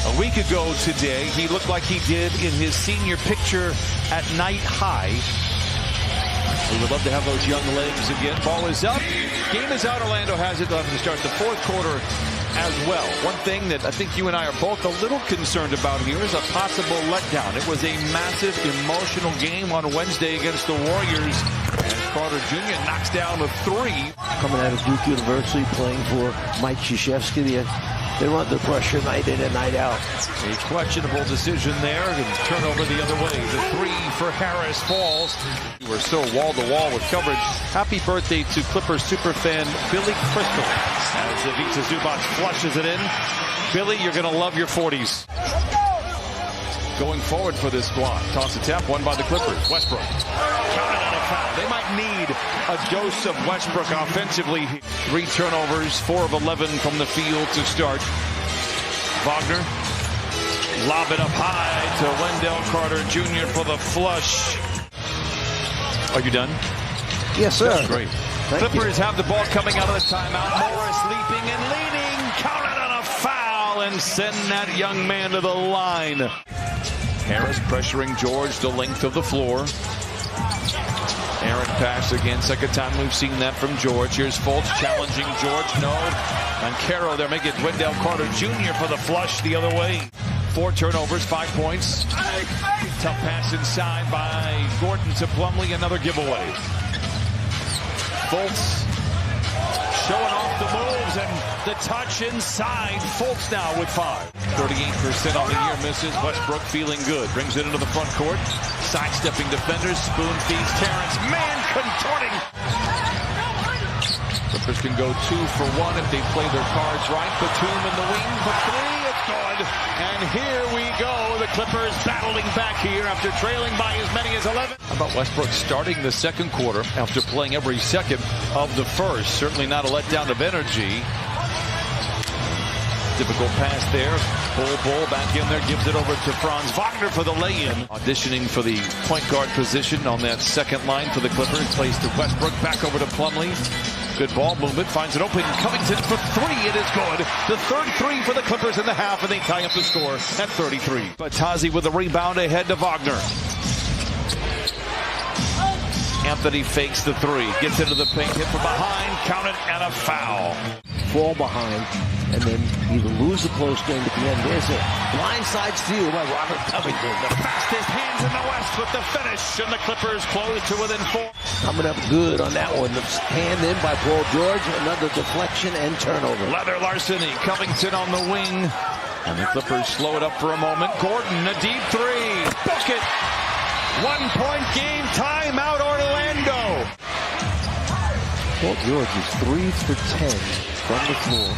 A week ago today, he looked like he did in his senior picture at Night High. We would love to have those young legs again. Ball is up. Game is out. Orlando has it. They'll have to start the fourth quarter as well. One thing that I think you and I are both a little concerned about here is a possible letdown. It was a massive emotional game on Wednesday against the Warriors. And Carter Jr. knocks down a three. Coming out of Duke University, playing for Mike Krzyzewski. They run the pressure night in and night out. A questionable decision there, and turnover the other way. The three for Harris falls. We're so wall-to-wall with coverage. Happy birthday to Clippers superfan Billy Crystal as Ivica Zubac flushes it in. Billy, you're going to love your 40s. Going forward for this squad. Toss a tap, won by the Clippers. Westbrook. Counted on a foul. They might need a dose of Westbrook offensively. 3 turnovers, 4 of 11 from the field to start. Wagner. Lob it up high to Wendell Carter Jr. for the flush. Are you done? Yes, sir. That's great. Clippers have the ball coming out of the timeout. Morris leaping and leaning. Counted on a foul and send that young man to the line. Harris pressuring George the length of the floor. Aaron pass again. Second time we've seen that from George. Here's Fultz challenging George. No. And Caro, they're making Wendell Carter Jr. for the flush the other way. 4 turnovers, 5 points. Tough pass inside by Gordon to Plumlee. Another giveaway. Fultz showing off the moves and the touch inside. Fultz now with 5. 38% on the year misses. Westbrook feeling good. Brings it into the front court. Sidestepping defenders. Spoon feeds Terrence. Man contorting. Clippers can go 2 for 1 if they play their cards right. Batum in the wing for 3. It's good. And here we go. The Clippers battling back here after trailing by as many as 11. How about Westbrook starting the second quarter after playing every second of the first? Certainly not a letdown of energy. Difficult pass there. Bull back in there, gives it over to Franz Wagner for the lay-in. Auditioning for the point guard position on that second line for the Clippers. Plays to Westbrook, back over to Plumlee. Good ball movement, finds it open. Covington for 3, it is good. The third 3 for the Clippers in the half, and they tie up the score at 33. Batazi with the rebound ahead to Wagner. Anthony fakes the 3, gets into the paint, hit from behind, counted, and a foul. Fall behind, and then either lose the close game at the end. There's a blindside steal by Robert Covington. The fastest hands in the West with the finish, and the Clippers close to within 4. Coming up good on that one. The hand in by Paul George, another deflection and turnover. Leather larceny, Covington on the wing, and the Clippers slow it up for a moment. Gordon, a deep 3, book it. 1-point game, timeout Orlando. Paul George is 3 for 10 from the floor,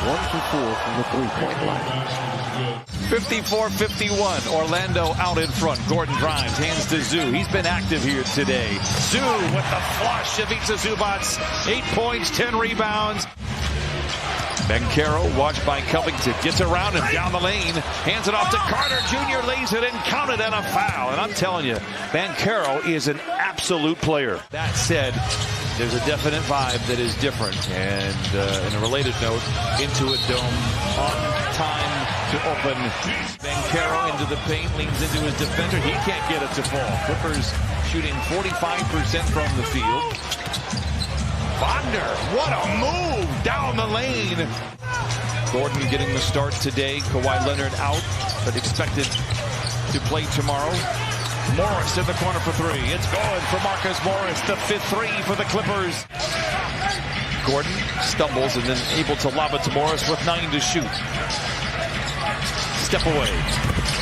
1 for 4 from the 3-point line. 54-51, Orlando out in front. Gordon drives, hands to Zoo. He's been active here today. Zoo with the flush. Ivica Zubac, 8 points, 10 rebounds. Banchero, watched by Covington, gets around him down the lane, hands it off to Carter Jr., lays it in, counted, and a foul. And I'm telling you, Banchero is an absolute player. That said, there's a definite vibe that is different. And in a related note, Intuit Dome on time to open. Banchero into the paint, leans into his defender. He can't get it to fall. Clippers shooting 45% from the field. Wagner, what a move down the lane. Gordon getting the start today. Kawhi Leonard out, but expected to play tomorrow. Morris in the corner for 3. It's good for Marcus Morris, the 5th 3 for the Clippers. Gordon stumbles and then able to lob it to Morris with 9 to shoot. Step away.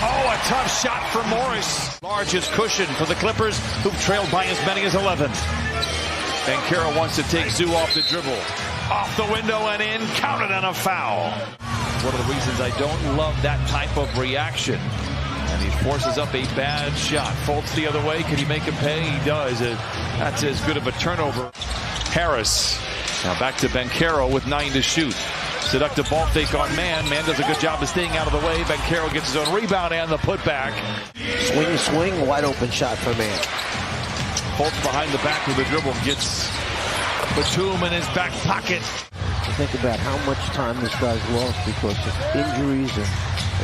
Oh, a tough shot for Morris. Largest cushion for the Clippers, who've trailed by as many as 11. Banchero wants to take Zoo off the dribble. Off the window and in, counted on a foul. One of the reasons I don't love that type of reaction. And he forces up a bad shot. Fultz the other way. Can he make him pay? He does. That's as good of a turnover. Harris. Now back to Banchero with 9 to shoot. Seductive ball fake on Man. Man does a good job of staying out of the way. Banchero gets his own rebound and the putback. Swing, wide open shot for Man. Fultz behind the back with the dribble. Gets Batum in his back pocket. Think about how much time this guy's lost because of injuries and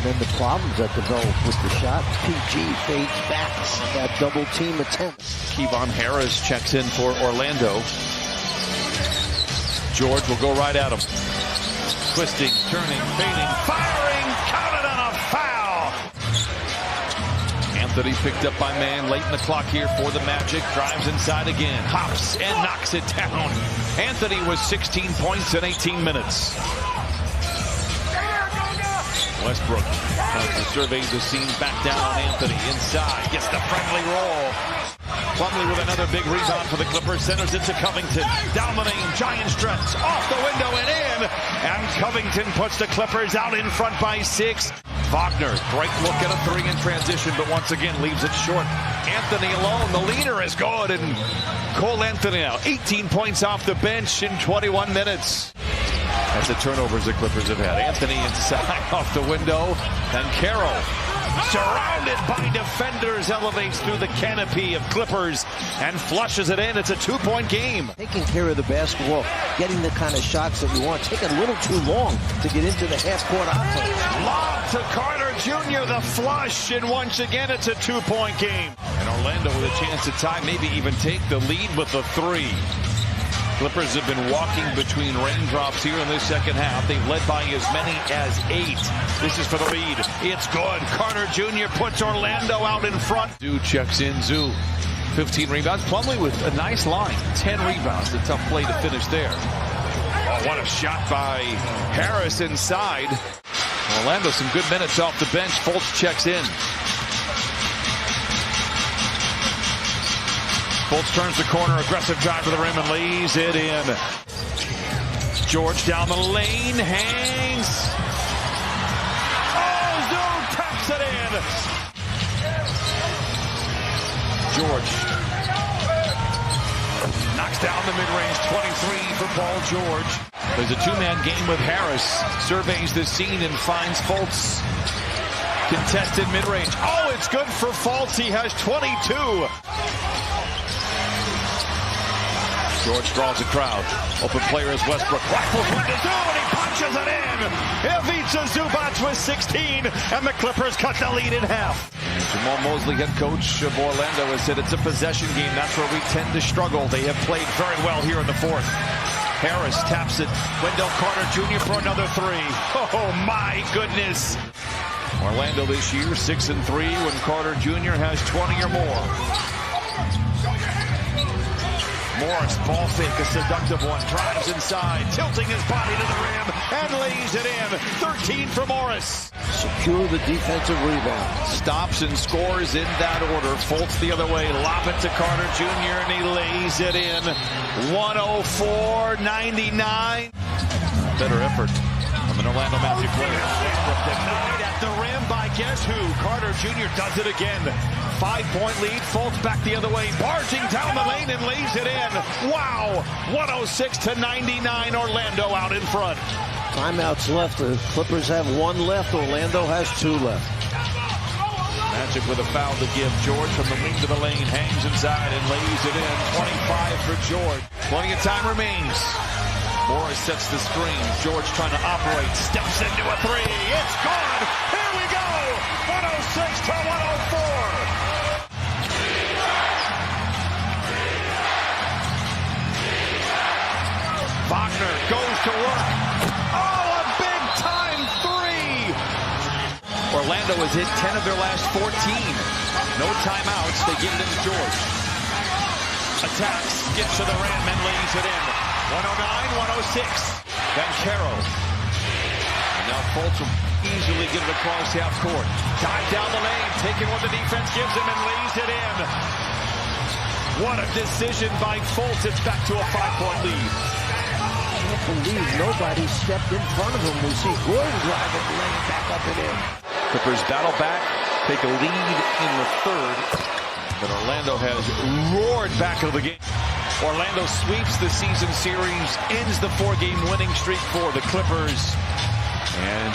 then the problems that develop with the shot. PG fades back. That double team attempt. Kevon Harris checks in for Orlando. George will go right at him. Twisting, turning, fading, firing, counted on a foul. Anthony picked up by man late in the clock here for the Magic. Drives inside again, hops and knocks it down. Anthony was 16 points in 18 minutes. Westbrook tries to survey the scene, back down on Anthony. Inside, gets the friendly roll. Plumlee with another big rebound for the Clippers. Centers into Covington. Down the lane, giant stretch. Off the window and in. And Covington puts the Clippers out in front by 6. Wagner, great look at a 3 in transition, but once again leaves it short. Anthony alone, the leader is good, and Cole Anthony now 18 points off the bench in 21 minutes. That's the turnovers the Clippers have had. Anthony inside off the window, and Carroll, surrounded by defenders, elevates through the canopy of Clippers and flushes it in. It's a 2-point game. Taking care of the basketball, getting the kind of shots that you want, taking a little too long to get into the half-court offense. Lob to Carter Jr., the flush, and once again it's a 2-point game. And Orlando with a chance to tie, maybe even take the lead with a 3. Clippers have been walking between raindrops here in this second half. They've led by as many as 8. This is for the lead. It's good. Carter Jr. puts Orlando out in front. Zoo checks in. Zoo, 15 rebounds. Plumlee with a nice line. 10 rebounds. A tough play to finish there. Oh, what a shot by Harris inside. Orlando, some good minutes off the bench. Fultz checks in. Fultz turns the corner, aggressive drive to the rim and lays it in. George down the lane, hangs. Oh, Zoo taps it in. George knocks down the mid-range, 23 for Paul George. There's a 2-man game with Harris. Surveys the scene and finds Fultz. Contested mid-range. Oh, it's good for Fultz. He has 22. George draws a crowd. Open player is Westbrook. Rifles one to Zoo, and he punches it in. Ivica Zubac with 16, and the Clippers cut the lead in half. Jamal Mosley, head coach of Orlando, has said it's a possession game. That's where we tend to struggle. They have played very well here in the 4th. Harris taps it. Wendell Carter Jr. for another 3. Oh, my goodness. Orlando this year, 6-3 when Carter Jr. has 20 or more. Morris, ball fake, a seductive one, drives inside, tilting his body to the rim, and lays it in. 13 for Morris. Secure the defensive rebound. Stops and scores in that order. Fultz the other way, lob it to Carter Jr., and he lays it in. 104-99. Better effort from an Orlando Magic player. Denied at the rim by guess who? Carter Jr. does it again. 5-point lead. Fultz back the other way, barging down the lane and lays it in. Wow! 106-99. Orlando out in front. Timeouts left. The Clippers have 1 left. Orlando has 2 left. Magic with a foul to give. George from the wing to the lane, hangs inside and lays it in. 25 for George. Plenty of time remains. Morris sets the screen. George trying to operate. Steps into a 3. It's good. Here we go. 106-104. Wagner goes to work. Oh, a big-time 3. Orlando has hit 10 of their last 14. No timeouts. They give it to George. Attacks, gets to the rim and lays it in. 109-106. Then Carroll. And now Fultz will easily get it across half court. Dive down the lane, taking what the defense gives him and lays it in. What a decision by Fultz. It's back to a 5-point lead. I can't believe nobody stepped in front of him. We see Gordon driving the lane back up and in. Clippers battle back, take a lead in the 3rd. But Orlando has roared back into the game. Orlando sweeps the season series, ends the 4-game winning streak for the Clippers. And